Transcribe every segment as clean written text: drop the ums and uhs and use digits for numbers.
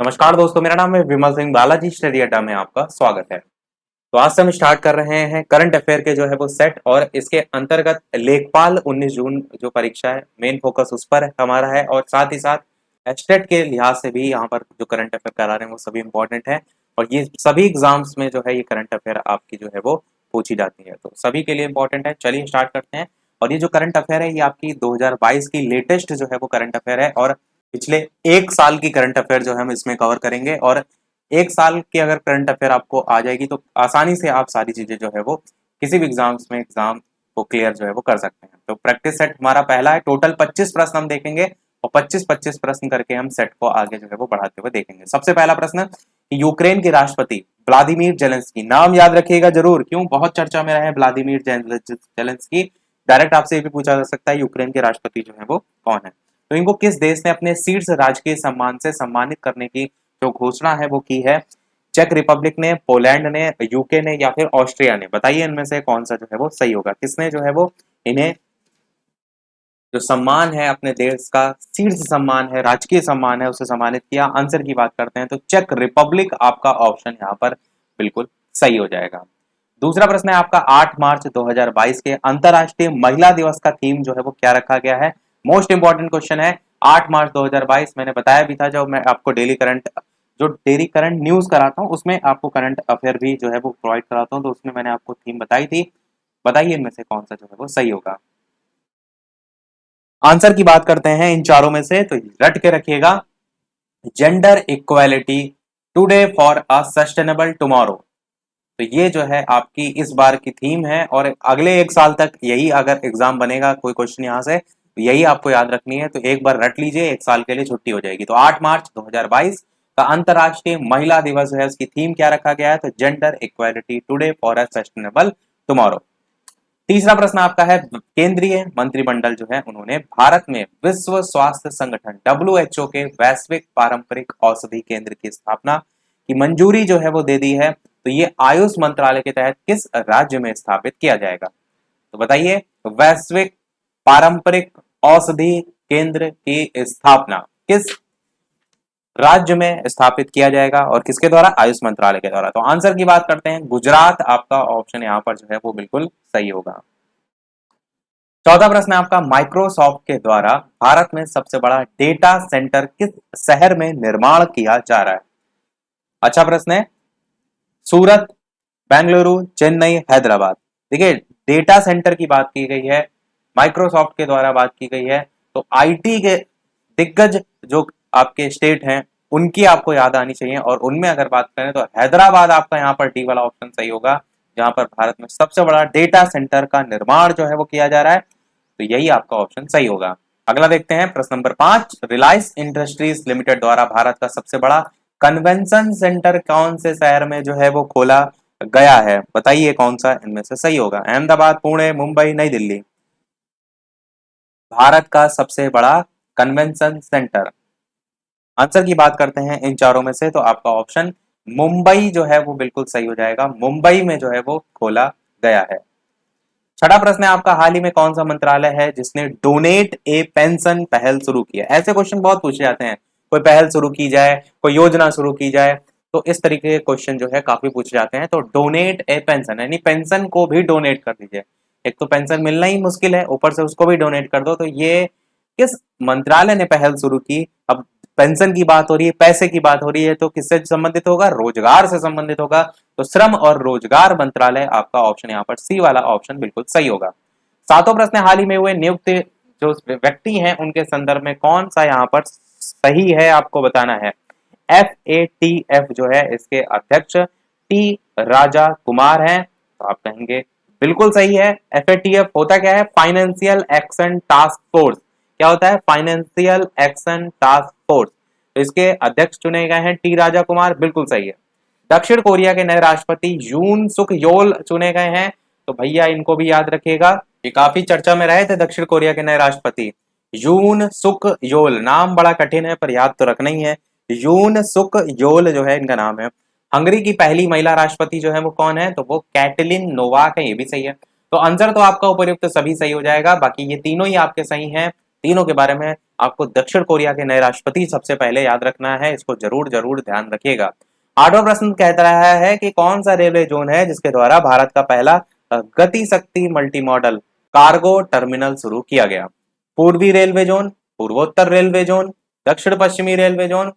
नमस्कार दोस्तों, मेरा नाम है विमल सिंह। बालाजी स्टडी अड्डा में आपका स्वागत है। तो आज से हम स्टार्ट कर रहे हैं करंट अफेयर के जो है वो सेट, और इसके अंतर्गत लेखपाल 19 जून जो परीक्षा है, मेन फोकस उस पर हमारा है। और साथ ही साथ एस्टेट के लिहाज से भी यहाँ पर जो करंट अफेयर करा रहे हैं वो सभी इंपॉर्टेंट है। और ये सभी एग्जाम्स में जो है ये करंट अफेयर आपकी जो है वो पूछी जाती है, तो सभी के लिए इंपॉर्टेंट है। चलिए स्टार्ट करते हैं। और ये जो करंट अफेयर है ये आपकी 2022 की लेटेस्ट जो है वो करंट अफेयर है, और पिछले एक साल की करंट अफेयर जो है हम इसमें कवर करेंगे। और एक साल की अगर करंट अफेयर आपको आ जाएगी तो आसानी से आप सारी चीजें जो है वो किसी भी एग्जाम्स में एग्जाम को क्लियर जो है वो कर सकते हैं। तो प्रैक्टिस सेट हमारा पहला है। टोटल 25 प्रश्न हम देखेंगे और 25-25 प्रश्न करके हम सेट को आगे जो है वो बढ़ाते हुए देखेंगे। सबसे पहला प्रश्न, यूक्रेन के राष्ट्रपति व्लादिमीर जेलेंस्की, नाम याद रखिएगा जरूर, क्यों बहुत चर्चा में रहे व्लादिमीर जेलेंस्की। डायरेक्ट आपसे ये भी पूछा जा सकता है यूक्रेन के राष्ट्रपति जो है वो कौन है। तो इनको किस देश ने अपने शीर्ष राजकीय सम्मान से सम्मानित करने की जो घोषणा है वो की है? चेक रिपब्लिक ने, पोलैंड ने, यूके ने या फिर ऑस्ट्रिया ने? बताइए इनमें से कौन सा जो है वो सही होगा। किसने जो है वो इन्हें जो सम्मान है, अपने देश का शीर्ष सम्मान है, राजकीय सम्मान है, उसे सम्मानित किया? आंसर की बात करते हैं तो चेक रिपब्लिक आपका ऑप्शन यहाँ पर बिल्कुल सही हो जाएगा। दूसरा प्रश्न है आपका, 8 मार्च 2022 के अंतरराष्ट्रीय महिला दिवस का थीम जो है वो क्या रखा गया है? मोस्ट इंपॉर्टेंट क्वेश्चन है। 8 मार्च 2022 मैंने बताया भी था, जब मैं आपको डेली करंट न्यूज कराता हूँ उसमें आपको करंट अफेयर भी जो है वो प्रोवाइड कराता हूँ, तो उसमें मैंने आपको थीम बताई थी। बताइए इनमें से कौन सा जो है वो सही होगा। आंसर की बात करते हैं इन चारों में से, तो रट के रखिएगा, gender equality today for a sustainable tomorrow. तो ये जो है आपकी इस बार की थीम है, और अगले एक साल तक यही अगर एग्जाम बनेगा, कोई क्वेश्चन यहाँ से, तो यही आपको याद रखनी है। तो एक बार रट लीजिए, एक साल के लिए छुट्टी हो जाएगी। तो 8 मार्च 2022 का अंतरराष्ट्रीय महिला दिवस है, उसकी थीम क्या रखा गया है? तो gender equality today for a sustainable tomorrow. तीसरा प्रश्न आपका है, केंद्रीय मंत्रिमंडल जो है उन्होंने भारत में विश्व स्वास्थ्य संगठन WHO के वैश्विक पारंपरिक औषधि केंद्र की स्थापना की मंजूरी जो है वो दे दी है। तो ये आयुष मंत्रालय के तहत किस राज्य में स्थापित किया जाएगा? तो बताइए, वैश्विक पारंपरिक औषधि केंद्र की स्थापना किस राज्य में स्थापित किया जाएगा और किसके द्वारा? आयुष मंत्रालय के द्वारा। तो आंसर की बात करते हैं, गुजरात आपका ऑप्शन यहाँ पर जो है वो बिल्कुल सही होगा। चौथा प्रश्न है आपका, माइक्रोसॉफ्ट के द्वारा भारत में सबसे बड़ा डेटा सेंटर किस शहर में निर्माण किया जा रहा है? अच्छा प्रश्न है। सूरत, बेंगलुरु, चेन्नई, हैदराबाद। देखिए, डेटा सेंटर की बात की गई है, माइक्रोसॉफ्ट के द्वारा बात की गई है, तो आईटी के दिग्गज जो आपके स्टेट हैं उनकी आपको याद आनी चाहिए, और उनमें अगर बात करें तो हैदराबाद आपका यहाँ पर डी वाला ऑप्शन सही होगा, जहां पर भारत में सबसे बड़ा डेटा सेंटर का निर्माण जो है वो किया जा रहा है। तो यही आपका ऑप्शन सही होगा। अगला देखते हैं, प्रश्न नंबर 5, रिलायंस इंडस्ट्रीज लिमिटेड द्वारा भारत का सबसे बड़ा कन्वेंशन सेंटर कौन से शहर में जो है वो खोला गया है? बताइए कौन सा इनमें से सही होगा। अहमदाबाद, पुणे, मुंबई, नई दिल्ली। भारत का सबसे बड़ा कन्वेंशन सेंटर, आंसर की बात करते हैं इन चारों में से, तो आपका ऑप्शन मुंबई जो है वो बिल्कुल सही हो जाएगा। मुंबई में जो है वो खोला गया है। छठा प्रश्न है आपका, हाल ही में कौन सा मंत्रालय है जिसने डोनेट ए पेंशन पहल शुरू की है? ऐसे क्वेश्चन बहुत पूछे जाते हैं, कोई पहल शुरू की जाए, कोई योजना शुरू की जाए, तो इस तरीके के क्वेश्चन जो है काफी पूछे जाते हैं। तो डोनेट ए पेंशन यानी पेंशन को भी डोनेट कर दीजिए। एक तो पेंशन मिलना ही मुश्किल है, ऊपर से उसको भी डोनेट कर दो, तो ये किस मंत्रालय ने पहल शुरू की? अब पेंशन की बात हो रही है, पैसे की बात हो रही है, तो किससे संबंधित होगा? रोजगार से संबंधित होगा। तो श्रम और रोजगार मंत्रालय आपका ऑप्शन यहाँ पर सी वाला ऑप्शन बिल्कुल सही होगा। सातों प्रश्न, हाल ही में हुए नियुक्त जो व्यक्ति हैं उनके संदर्भ में कौन सा यहाँ पर सही है आपको बताना है। FATF जो है इसके अध्यक्ष टी राजा कुमार हैं, तो आप कहेंगे बिल्कुल सही है। FATF होता क्या है? Financial action task force. क्या होता है? Financial action task force. तो इसके अध्यक्ष चुने गए हैं टी राजा कुमार, बिल्कुल सही है। दक्षिण कोरिया के नए राष्ट्रपति यून सुक योल चुने गए हैं, तो भैया इनको भी याद रखिएगा, ये काफी चर्चा में रहे थे दक्षिण कोरिया के नए राष्ट्रपति। यून सुक योल, नाम बड़ा कठिन है पर याद तो रखना ही है। यून सुक योल जो है इनका नाम है। हंगरी की पहली महिला राष्ट्रपति जो है वो कौन है? तो वो कैटलिन नोवाक है, ये भी सही है। तो आंसर तो आपका उपयुक्त सभी सही हो जाएगा, बाकी ये तीनों ही आपके सही हैं। तीनों के बारे में आपको दक्षिण कोरिया के नए राष्ट्रपति सबसे पहले याद रखना है, इसको जरूर जरूर ध्यान रखिएगा। 8वां प्रश्न कहता रहा है कि कौन सा रेलवे जोन है जिसके द्वारा भारत का पहला गति शक्ति मल्टी मॉडल कार्गो टर्मिनल शुरू किया गया? पूर्वी रेलवे जोन, पूर्वोत्तर रेलवे जोन, दक्षिण पश्चिमी रेलवे जोन,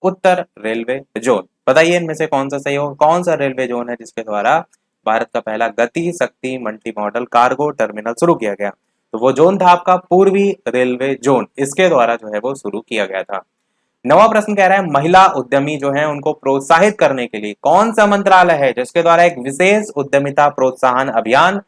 उत्तर रेलवे जोन। बताइए इनमें से कौन सा सही होगा, कौन सा रेलवे जोन है जिसके द्वारा भारत का पहला गति शक्ति मल्टी मॉडल कार्गो टर्मिनल शुरू किया गया? तो वो जोन था आपका पूर्वी रेलवे जोन, इसके द्वारा जो है वो शुरू किया गया था। 9वां प्रश्न कह रहा है महिला उद्यमी जो है उनको प्रोत्साहित करने के लिए कौन सा मंत्रालय है जिसके द्वारा एक विशेष उद्यमिता प्रोत्साहन अभियान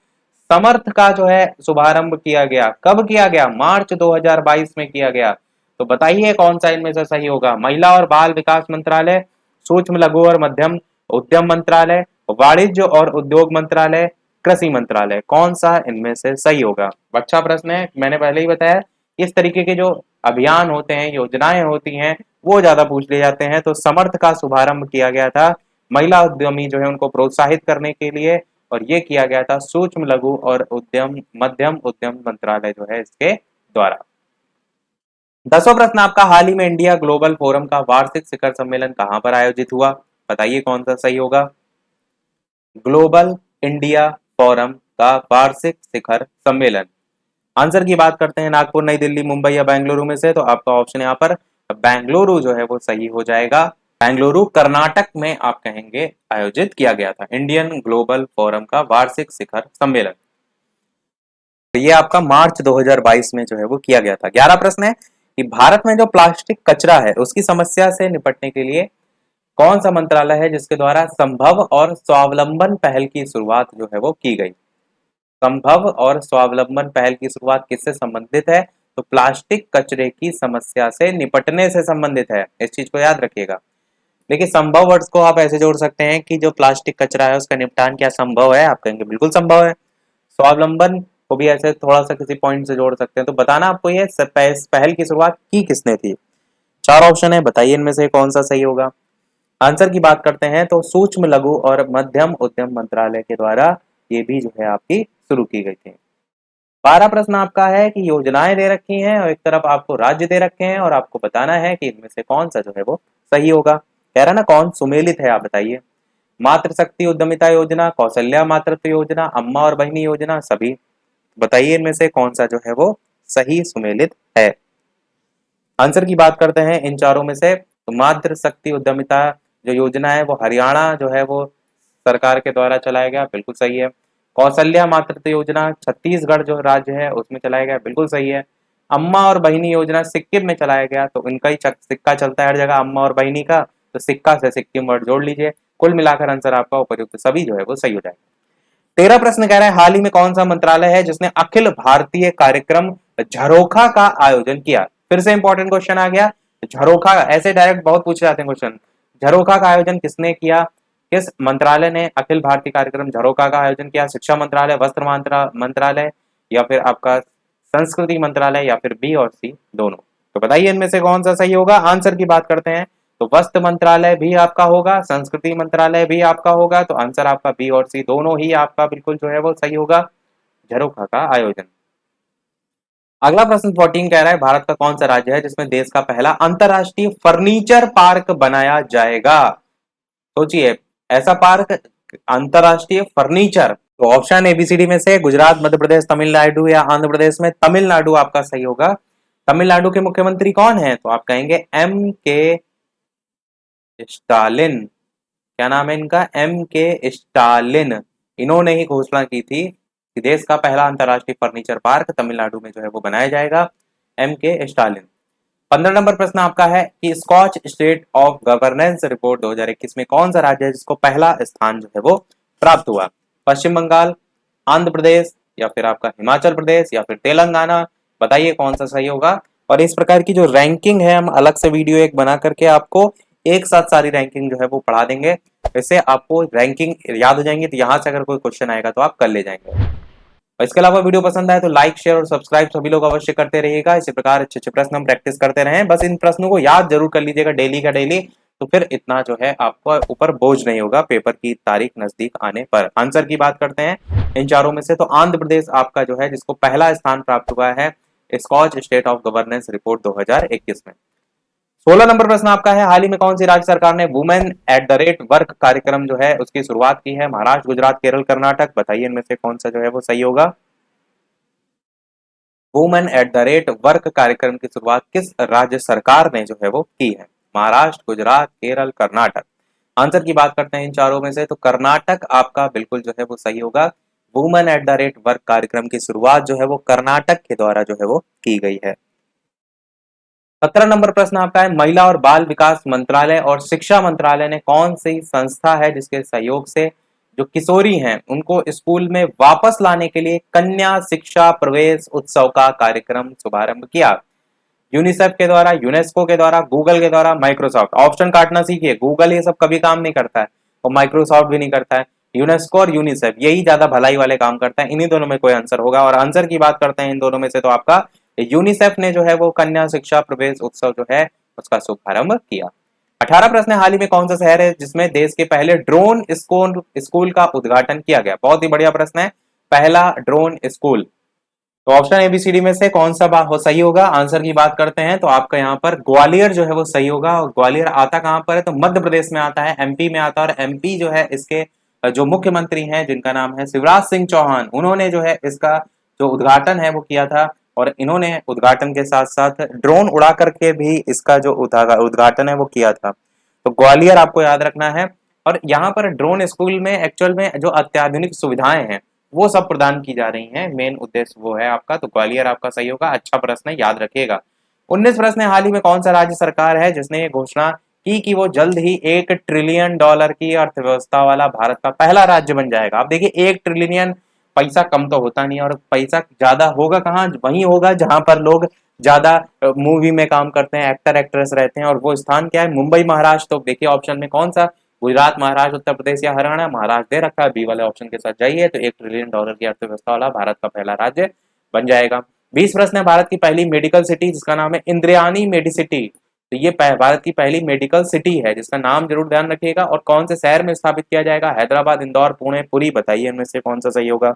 समर्थ का जो है शुभारंभ किया गया? कब किया गया? मार्च 2022 में किया गया। तो बताइए कौन सा इनमें से सही होगा? महिला और बाल विकास मंत्रालय, सूक्ष्म लघु और मध्यम उद्यम मंत्रालय, वाणिज्य और उद्योग मंत्रालय, कृषि मंत्रालय। कौन सा इनमें से सही होगा? अच्छा प्रश्न है, मैंने पहले ही बताया इस तरीके के जो अभियान होते हैं, योजनाएं होती हैं, वो ज्यादा पूछ लिए जाते हैं। तो समर्थ का शुभारंभ किया गया था महिला उद्यमी जो है उनको प्रोत्साहित करने के लिए, और ये किया गया था सूक्ष्म लघु और मध्यम उद्यम मंत्रालय जो है इसके द्वारा। 10वां प्रश्न आपका, हाल ही में इंडिया ग्लोबल फोरम का वार्षिक शिखर सम्मेलन कहां पर आयोजित हुआ? बताइए कौन सा सही होगा? ग्लोबल इंडिया फोरम का वार्षिक शिखर सम्मेलन। आंसर की बात करते हैं नागपुर, नई दिल्ली, मुंबई या बेंगलुरु में से, तो आपका ऑप्शन यहाँ पर बेंगलुरु जो है वो सही हो जाएगा। बेंगलुरु कर्नाटक में आप कहेंगे आयोजित किया गया था इंडियन ग्लोबल फोरम का वार्षिक शिखर सम्मेलन। तो ये आपका मार्च 2022 में जो है वो किया गया था। 11 प्रश्न है कि भारत में जो प्लास्टिक कचरा है उसकी समस्या से निपटने के लिए कौन सा मंत्रालय है जिसके द्वारा संभव और स्वावलंबन पहल की शुरुआत जो है वो की गई? संभव और स्वावलंबन पहल की शुरुआत किससे संबंधित है? तो प्लास्टिक कचरे की समस्या से निपटने से संबंधित है, इस चीज को याद रखिएगा। देखिए संभव वर्ड्स को आप ऐसे जोड़ सकते हैं कि जो प्लास्टिक कचरा है उसका निपटान क्या संभव है? आप कहेंगे बिल्कुल संभव है। स्वावलंबन को भी ऐसे थोड़ा सा किसी पॉइंट से जोड़ सकते हैं। तो बताना आपको ये पहल की शुरुआत की किसने थी? 4 ऑप्शन है, बताइए इनमें से कौन सा सही होगा? आंसर की बात करते हैं तो सूक्ष्म लघु और मध्यम उद्यम मंत्रालय के द्वारा ये भी जो है आपकी शुरू की गई थी। 12 प्रश्न आपका है कि योजनाएं दे रखी हैं और एक तरफ आपको राज्य दे रखे हैं और आपको बताना है कि इनमें से कौन सा जो है वो सही होगा। कह रहा ना कौन सुमेलित है, आप बताइए। मातृशक्ति उद्यमिता योजना, कौशल्या मातृत्व योजना, अम्मा और बहिनी योजना, सभी। बताइए इनमें से कौन सा जो है वो सही सुमेलित है। आंसर की बात करते हैं इन चारों में से, तो मातृशक्ति उद्यमिता जो योजना है वो हरियाणा जो है वो सरकार के द्वारा चलाया गया, बिल्कुल सही है। कौशल्या मातृत्व योजना छत्तीसगढ़ जो राज्य है उसमें चलाया गया, बिल्कुल सही है। अम्मा और बहिनी योजना सिक्किम में चलाया गया, तो इनका ही सिक्का चलता है हर जगह अम्मा और बहिनी का, तो सिक्का से सिक्किम वर्ड जोड़ लीजिए। कुल मिलाकर आंसर आपका उपयुक्त सभी जो है वो सही हो जाएगा। 13 प्रश्न कह रहा है हाल ही में कौन सा मंत्रालय है जिसने अखिल भारतीय कार्यक्रम झरोखा का आयोजन किया? फिर से इंपॉर्टेंट क्वेश्चन आ गया, झरोखा ऐसे डायरेक्ट बहुत पूछे जाते हैं क्वेश्चन। झरोखा का आयोजन किसने किया? किस मंत्रालय ने अखिल भारतीय कार्यक्रम झरोखा का आयोजन किया? शिक्षा मंत्रालय, वस्त्र मंत्रालय, या फिर आपका संस्कृति मंत्रालय, या फिर बी और सी दोनों? तो बताइए इनमें से कौन सा सही होगा। आंसर की बात करते हैं तो वस्त्र मंत्रालय भी आपका होगा, संस्कृति मंत्रालय भी आपका होगा, तो आंसर आपका बी और सी दोनों ही आपका बिल्कुल जो है वो सही होगा, झरोखा का आयोजन। अगला प्रश्न 14 कह रहा है भारत का कौन सा राज्य है जिसमें देश का पहला अंतरराष्ट्रीय फर्नीचर पार्क बनाया जाएगा? सोचिए, ऐसा पार्क अंतरराष्ट्रीय फर्नीचर। तो ऑप्शन एबीसीडी में से गुजरात, मध्य प्रदेश, तमिलनाडु या आंध्र प्रदेश में तमिलनाडु आपका सही होगा। तमिलनाडु के मुख्यमंत्री कौन है? तो आप कहेंगे एम के स्टालिन। क्या नाम है इनका? एम के स्टालिन। इन्होंने ही घोषणा की थी कि देश का पहला अंतरराष्ट्रीय फर्नीचर पार्क तमिलनाडु में जो है वो बनाया जाएगा, एम के स्टालिन। 15 नंबर प्रश्न आपका है कि Skoch state of governance report 2021 में कौन सा राज्य है जिसको पहला स्थान जो है वो प्राप्त हुआ? पश्चिम बंगाल, आंध्र प्रदेश, या फिर आपका हिमाचल प्रदेश, या फिर तेलंगाना? बताइए कौन सा सही होगा। और इस प्रकार की जो रैंकिंग है हम अलग से वीडियो एक बना करके आपको एक साथ सारी रैंकिंग जो है वो पढ़ा देंगे, इससे आपको रैंकिंग याद हो जाएंगे, तो यहाँ से अगर कोई क्वेश्चन आएगा तो आप कर ले जाएंगे। और इसके अलावा वीडियो पसंद आए तो लाइक, शेयर और सब्सक्राइब सभी लोग अवश्य करते रहिएगा। इसी प्रकार अच्छे अच्छे प्रश्न हम प्रैक्टिस करते रहें, बस इन प्रश्नों को याद जरूर कर लीजिएगा डेली का डेली, तो फिर इतना जो है आपको ऊपर बोझ नहीं होगा पेपर की तारीख नजदीक आने पर। आंसर की बात करते हैं इन चारों में से, तो आंध्र प्रदेश आपका जो है जिसको पहला स्थान प्राप्त हुआ है Skoch state of governance report 2021 में। 16 नंबर प्रश्न आपका है, हाल ही में कौन सी राज्य सरकार ने women at the rate work कार्यक्रम जो है उसकी शुरुआत की है? महाराष्ट्र, गुजरात, केरल, कर्नाटक। बताइए इनमें से कौन सा जो है वो सही होगा। Women at the rate work कार्यक्रम की शुरुआत किस राज्य सरकार ने जो है वो की है? महाराष्ट्र, गुजरात, केरल, कर्नाटक। आंसर की बात करते हैं इन चारों में से, तो कर्नाटक आपका बिल्कुल जो है वो सही होगा। Women at the rate work कार्यक्रम की शुरुआत जो है वो कर्नाटक के द्वारा जो है वो की गई है। 17 नंबर प्रश्न आपका है, महिला और बाल विकास मंत्रालय और शिक्षा मंत्रालय ने कौन सी संस्था है जिसके सहयोग से जो किशोरी हैं उनको स्कूल में वापस लाने के लिए कन्या शिक्षा प्रवेश उत्सव का कार्यक्रम शुभारंभ किया? यूनिसेफ के द्वारा, यूनेस्को के द्वारा, गूगल के द्वारा, माइक्रोसॉफ्ट। ऑप्शन काटना सीखिए, गूगल ये सब कभी काम नहीं करता है और माइक्रोसॉफ्ट भी नहीं करता है। यूनेस्को और यूनिसेफ यही ज्यादा भलाई वाले काम करते हैं, इन्हीं दोनों में कोई आंसर होगा। और आंसर की बात करते हैं इन दोनों में से, तो आपका यूनिसेफ ने जो है वो कन्या शिक्षा प्रवेश उत्सव जो है उसका शुभारंभ किया। 18 प्रश्न, हाल ही में कौन सा शहर है जिसमें देश के पहले ड्रोन स्कूल का उद्घाटन किया गया? बहुत ही बढ़िया प्रश्न है, पहला ड्रोन स्कूल। तो ऑप्शन एबीसीडी में से कौन सा हो सही होगा? आंसर की बात करते हैं तो आपका यहाँ पर ग्वालियर जो है वो सही होगा। और ग्वालियर आता कहाँ पर है? तो मध्य प्रदेश में आता है, एमपी में आता है। और एमपी जो है इसके जो मुख्यमंत्री हैं जिनका नाम है शिवराज सिंह चौहान, उन्होंने जो है इसका जो उद्घाटन है वो किया था। और इन्होंने उद्घाटन के साथ साथ ड्रोन उड़ा करके भी इसका जो उद्घाटन है वो किया था। तो ग्वालियर आपको याद रखना है। और यहाँ पर ड्रोन स्कूल में एक्चुअल में जो अत्याधुनिक सुविधाएं हैं वो सब प्रदान की जा रही हैं, मेन उद्देश्य वो है आपका। तो ग्वालियर आपका सही होगा, अच्छा प्रश्न है, याद रखिएगा। 19 प्रश्न है, हाल ही में कौन सा राज्य सरकार है जिसने ये घोषणा की कि वो जल्द ही $1 ट्रिलियन की अर्थव्यवस्था वाला भारत का पहला राज्य बन जाएगा? आप देखिए 1 ट्रिलियन पैसा कम तो होता नहीं, और पैसा ज्यादा होगा कहाँ? वहीं होगा जहां पर लोग ज्यादा मूवी में काम करते हैं, एक्टर एक्ट्रेस रहते हैं। और वो स्थान क्या है? मुंबई, महाराष्ट्र। तो देखिए ऑप्शन में कौन सा, गुजरात, महाराष्ट्र, उत्तर प्रदेश या हरियाणा? महाराष्ट्र दे रखा है, बी वाले ऑप्शन के साथ जाइए तो $1 ट्रिलियन की अर्थव्यवस्था वाला भारत का पहला राज्य बन जाएगा। 20 प्रश्न है, भारत की पहली मेडिकल सिटी जिसका नाम है इंद्रायणी मेडिसिटी। तो ये भारत की पहली मेडिकल सिटी है जिसका नाम जरूर ध्यान रखिएगा। और कौन से शहर में स्थापित किया जाएगा? हैदराबाद, इंदौर, पुणे, पुरी। बताइए इनमें से कौन सा सही होगा।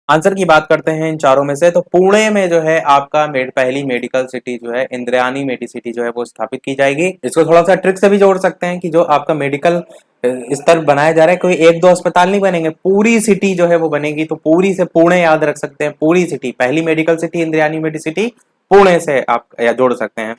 आंसर की बात करते हैं इन चारों में से, तो पुणे में जो है आपका पहली मेडिकल सिटी जो है इंद्रायणी मेडिसिटी जो है वो स्थापित की जाएगी। इसको थोड़ा सा ट्रिक से भी जोड़ सकते हैं कि जो आपका मेडिकल स्तर बनाया जा रहा है, कोई एक दो अस्पताल नहीं बनेंगे, पूरी सिटी जो है वो बनेगी। तो पूरी से पुणे याद रख सकते हैं, पूरी सिटी, पहली मेडिकल सिटी इंद्रायणी मेडिसिटी, पुणे से आप जोड़ सकते हैं।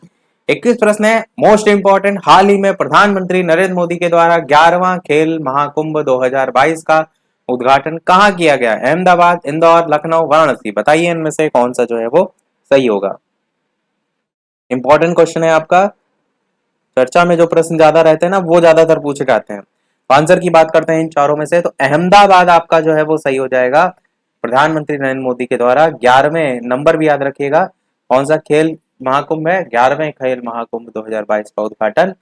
21 प्रश्न है, मोस्ट इंपॉर्टेंट, हाल ही में प्रधानमंत्री नरेंद्र मोदी के द्वारा 11वां खेल महाकुंभ 2022 का उद्घाटन कहाँ किया गया? अहमदाबाद, इंदौर, लखनऊ, वाराणसी। बताइए इनमें से कौन सा जो है वो सही होगा। इंपॉर्टेंट क्वेश्चन है आपका, चर्चा में जो प्रश्न ज्यादा रहते हैं ना वो ज्यादातर पूछे जाते हैं। आंसर की बात करते हैं इन चारों में से, तो अहमदाबाद आपका जो है वो सही हो जाएगा। प्रधानमंत्री नरेंद्र मोदी के द्वारा 11वें नंबर भी याद रखिएगा, कौन सा खेल महाकुंभ है? 11वें खेल महाकुंभ 2022 का उद्घाटन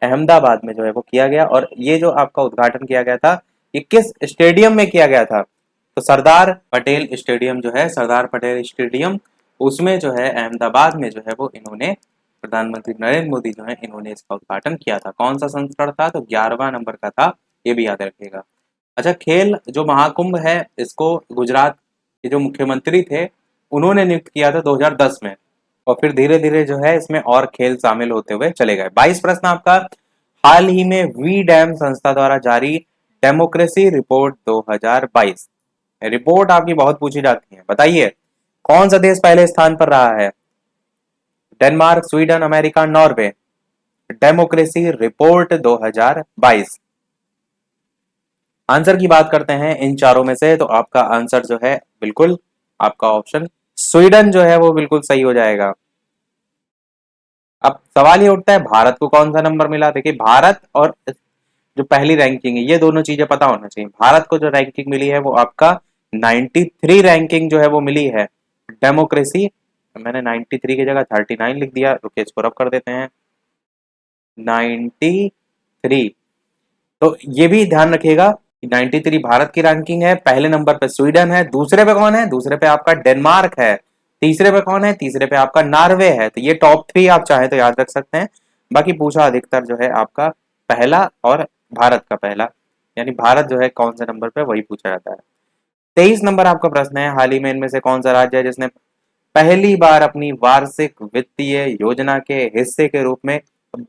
अहमदाबाद में जो है वो किया गया। और ये जो आपका उद्घाटन किया गया था ये किस स्टेडियम में किया गया था? तो सरदार पटेल स्टेडियम जो है, सरदार पटेल स्टेडियम, उसमें जो है अहमदाबाद में जो है वो इन्होंने, प्रधानमंत्री नरेंद्र मोदी जो है इन्होंने इसका उद्घाटन किया था। कौन सा संस्करण था? तो 11वां नंबर का था, ये भी याद रखिएगा। अच्छा, खेल जो महाकुंभ है इसको गुजरात के जो मुख्यमंत्री थे उन्होंने नियुक्त किया था 2010 में, और फिर धीरे धीरे जो है इसमें और खेल शामिल होते हुए चले गए। 22 प्रश्न आपका, हाल ही में वी डैम संस्था द्वारा जारी डेमोक्रेसी रिपोर्ट 2022, रिपोर्ट आपकी बहुत पूछी जाती है, बताइए कौन सा देश पहले स्थान पर रहा है? Denmark, Sweden, America, Norway. Democracy report 2022। Answer की बात करते हैं इन चारों में से, तो आपका आंसर जो है बिल्कुल आपका ऑप्शन स्वीडन जो है वो बिल्कुल सही हो जाएगा। अब सवाल ये उठता है भारत को कौन सा नंबर मिला? देखिए भारत और जो पहली रैंकिंग है ये दोनों चीजें पता होना चाहिए। भारत को जो रैंकिंग मिली है वो आपका 93 रैंकिंग जो है वो मिली है डेमोक्रेसी। मैंने 93 की जगह 39 लिख दिया, रुकिए इसको रब कर देते हैं 93। तो ये भी ध्यान रखिएगा 93 भारत की रैंकिंग है, पहले नंबर पे स्वीडन है, दूसरे पे कौन है? दूसरे पे आपका डेनमार्क है, तीसरे पे कौन है? तीसरे पे आपका नॉर्वे है। तो ये टॉप 3 आप चाहे तो याद रख सकते हैं। बाकी पूछा अधिकतर जो है आपका पहला और भारत का पहला, यानी भारत जो है कौन से नंबर पे वही पूछा जाता है। 23 नंबर आपका प्रश्न है, हाल ही में इनमें से कौन सा राज्य है जिसने पहली बार अपनी वार्षिक वित्तीय योजना के हिस्से के रूप में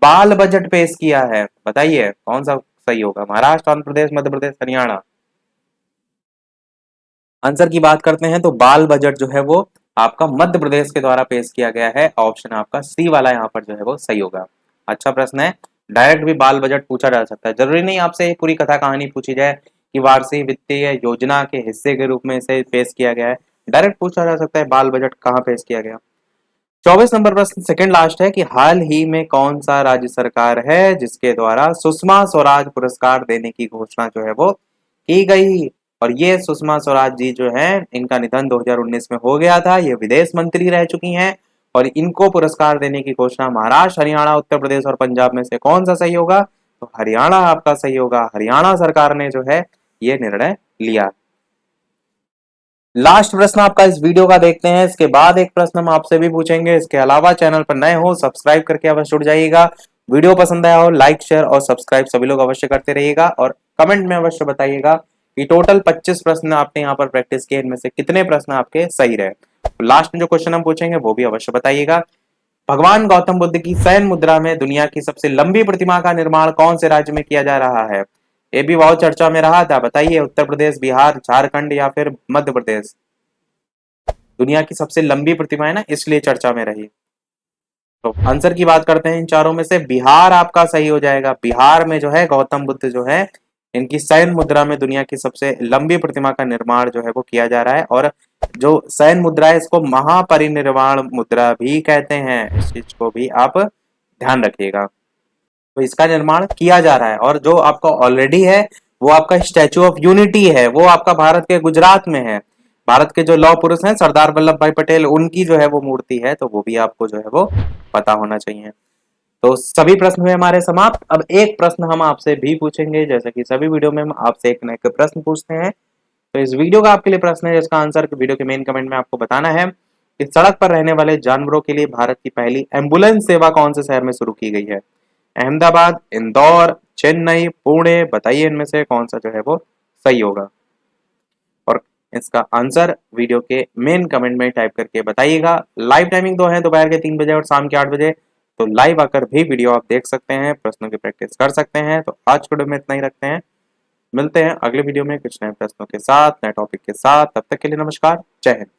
बाल बजट पेश किया है? बताइए कौन सा सही होगा, महाराष्ट्र, आंध्र प्रदेश, मध्य प्रदेश, हरियाणा? आंसर की बात करते हैं तो बाल बजट जो है वो आपका मध्य प्रदेश के द्वारा पेश किया गया है। ऑप्शन आपका सी वाला यहाँ पर जो है वो सही होगा। अच्छा प्रश्न है, डायरेक्ट भी बाल बजट पूछा जा सकता है, जरूरी नहीं आपसे ये पूरी कथा कहानी पूछी जाए कि वार्षिक वित्तीय योजना के हिस्से के रूप में इसे पेश किया गया है। डायरेक्ट पूछा जा सकता है बाल बजट कहाँ पेश किया गया। 24 नंबर प्रश्न सेकंड लास्ट है कि हाल ही में कौन सा राज्य सरकार है जिसके द्वारा सुषमा स्वराज पुरस्कार देने की घोषणा जो है वो की गई? और ये सुषमा स्वराज जी जो है इनका निधन 2019 में हो गया था, ये विदेश मंत्री रह चुकी हैं और इनको पुरस्कार देने की घोषणा महाराष्ट्र, हरियाणा, उत्तर प्रदेश और पंजाब में से कौन सा सही होगा? तो हरियाणा आपका सही होगा। हरियाणा सरकार ने जो है ये निर्णय लिया। लास्ट प्रश्न आपका इस वीडियो का देखते हैं, इसके बाद एक प्रश्न हम आपसे भी पूछेंगे। इसके अलावा चैनल पर नए हो सब्सक्राइब करके अवश्य जुड़ जाइएगा। वीडियो पसंद आया हो लाइक शेयर और सब्सक्राइब सभी लोग अवश्य करते रहिएगा और कमेंट में अवश्य बताइएगा कि टोटल 25 प्रश्न आपने यहाँ पर प्रैक्टिस किए, इनमें से कितने प्रश्न आपके सही रहे। तो लास्ट में जो क्वेश्चन हम पूछेंगे वो भी अवश्य बताइएगा। भगवान गौतम बुद्ध की शयन मुद्रा में दुनिया की सबसे लंबी प्रतिमा का निर्माण कौन से राज्य में किया जा रहा है? ये भी बहुत चर्चा में रहा था, बताइए उत्तर प्रदेश, बिहार, झारखंड या फिर मध्य प्रदेश? दुनिया की सबसे लंबी प्रतिमा है ना, इसलिए चर्चा में रही। तो आंसर की बात करते हैं इन चारों में से बिहार आपका सही हो जाएगा। बिहार में जो है गौतम बुद्ध जो है इनकी शयन मुद्रा में दुनिया की सबसे लंबी प्रतिमा का निर्माण जो है वो किया जा रहा है और जो शयन मुद्रा है इसको महापरिनिर्वाण मुद्रा भी कहते हैं, इस चीज को भी आप ध्यान रखिएगा। तो इसका निर्माण किया जा रहा है और जो आपका ऑलरेडी है वो आपका स्टैचू ऑफ यूनिटी है, वो आपका भारत के गुजरात में है। भारत के जो लौह पुरुष हैं सरदार वल्लभ भाई पटेल, उनकी जो है वो मूर्ति है, तो वो भी आपको जो है वो पता होना चाहिए। तो सभी प्रश्न हुए हमारे समाप्त। अब एक प्रश्न हम आपसे भी पूछेंगे, जैसे कि सभी वीडियो में हम आपसे एक न एक प्रश्न पूछते हैं। तो इस वीडियो का आपके लिए प्रश्न है जिसका आंसर वीडियो के मेन कमेंट में आपको बताना है कि सड़क पर रहने वाले जानवरों के लिए भारत की पहली एम्बुलेंस सेवा कौन से शहर में शुरू की गई है? अहमदाबाद, इंदौर, चेन्नई, पुणे? बताइए इनमें से कौन सा जो है वो सही होगा और इसका आंसर वीडियो के मेन कमेंट में टाइप करके बताइएगा। लाइव टाइमिंग दो है, दोपहर के 3 बजे और शाम के 8 बजे, तो लाइव आकर भी वीडियो आप देख सकते हैं, प्रश्नों की प्रैक्टिस कर सकते हैं। तो आज के वीडियो में इतना ही रखते हैं, मिलते हैं अगले वीडियो में कुछ नए प्रश्नों के साथ, नए टॉपिक के साथ। तब तक के लिए नमस्कार, जय हिंद।